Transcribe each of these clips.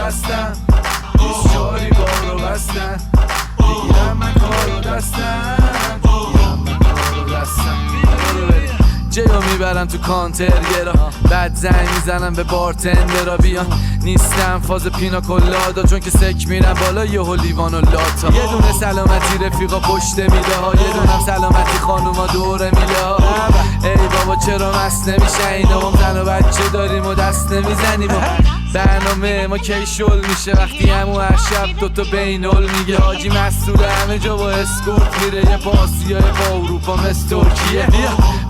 دستم 24 بارو بستن بگیرم من کارو دستم جلو میبرم تو کانتر گرا بعد زنگ میزنم به بارتندرا بیان نیستم فاز پینا کلادا چون که سک میرم بالا یهو لیوان و لاتا یه دونه سلامتی رفیقا پشت میله ها یه دونم سلامتی خانوما دوره میله ها ای بابا چرا مست نمیشه اینا هم زن و بچه داریم و دست نمیزنیم برنامه ما کی شل میشه وقتی همون هر شب دوتا بینول میگه حاجی مسئول همه جا با اسکورت میره یه پاسیای با اروپا مثل ترکیه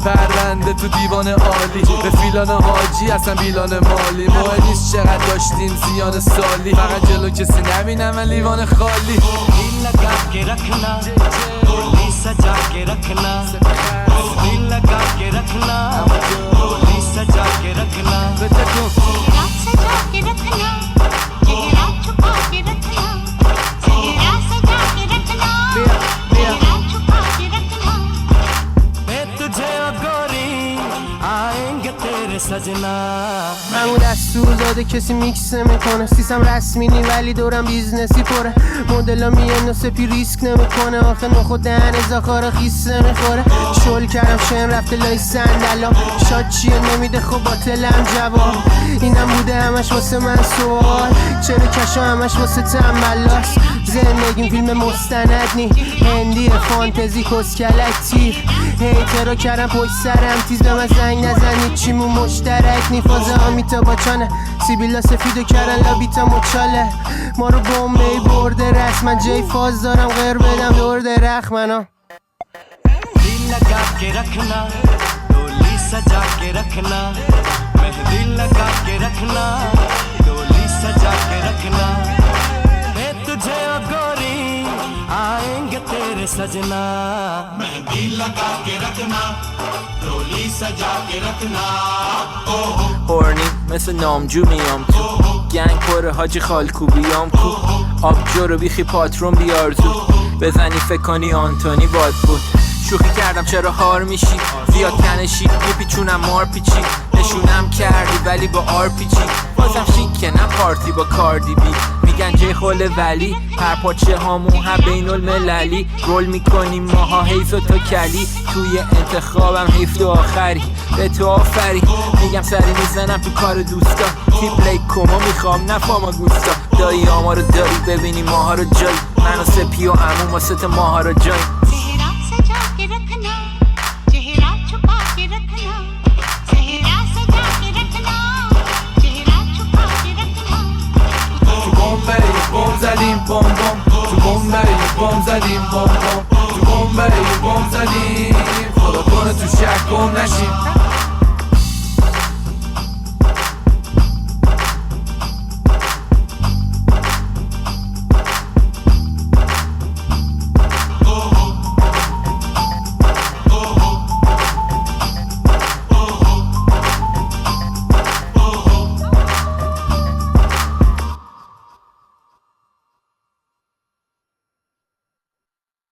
پرونده تو دیوان عالی به فیلان حاجی اصلا بیلان مالی مهم نیست چقدر داشتیم زیان سالی فقط جلو کسی نبینم من لیوان خالی दिल लगा के रखना डोली सजा के रखना दिल लगा के रखना डोली सजा के रखना चेहरा सजा के रखना चेहरा छुपा के रखना चेहरा सजा के रखना चेहरा छुपा के रखना मैं तुझे ओ गोरी आएंगे तेरे सजना همون دستور داده کسی میکس نمیکنه سیستم رسمی نی ولی دورم بیزنسی پره مدلا میان سپی ریسک نمیکنه آخه نخود دهن زاکارا خیس نمیخوره شل کردم شم رفته لای صندلام شاد چیه نمیده خب باطلم جواب اینم بوده همش واسه من سوال چرا کشا همش واسه تنبلاست زندگیم فیلم مستند نی هندی فانتزی کسکلک تیر هیترا کردم پشت سرم تیز به من زنگ نزنید چیمون مشترک نی فازه آمیتا باچانه سیبیلا سفیدو کردن لابیتا مچاله ما رو بومبی برده رسم من جای فاز دارم غیر بدم دور درخ منا दिल लगा के रखना डोली सजा के रखना मेहंदी लगा के रखना डोली सजा के रखना मैं तुझे ओ गोरी आएंगे तेरे सजना मेहंदी लगा के रखना डोली सजा के रखना هورنی مثل نامجو میام تو گنگ پره حاجی خالکوبیام کو آبجو رو بیخی پاترون بیار تو بزنی فکر کنی آنتونی باد بود شوخی کردم چرا هار میشی زیاد تنشی میپیچونم مار پیچی نشونم کردی ولی با آر پیچی بازم شیکه نه پارتی با کاردی بی میگن جای خول ولی هر پاچه هامون هم بین المللی رول میکنیم ماها حیف و تو کلی توی انتخابم حیف تو آخری به تو آفری میگم سری میزنم تو کار دوستا تیپ لیک کما میخوام نفاما گوستا دایی آما رو داری ببینی ماها رو جایی من و سپی و عموم واسه ماها رو جایی चेहरा सजा के रखना चेहरा छुपा के रखना चेहरा सजा के रखना चेहरा छुपा के रखना تو بمبئی بم زدیم بم بم تو بمبئی بم زدیم بم بم تو بمبئی بم زدیم خدا کنه تو شک گم نشیم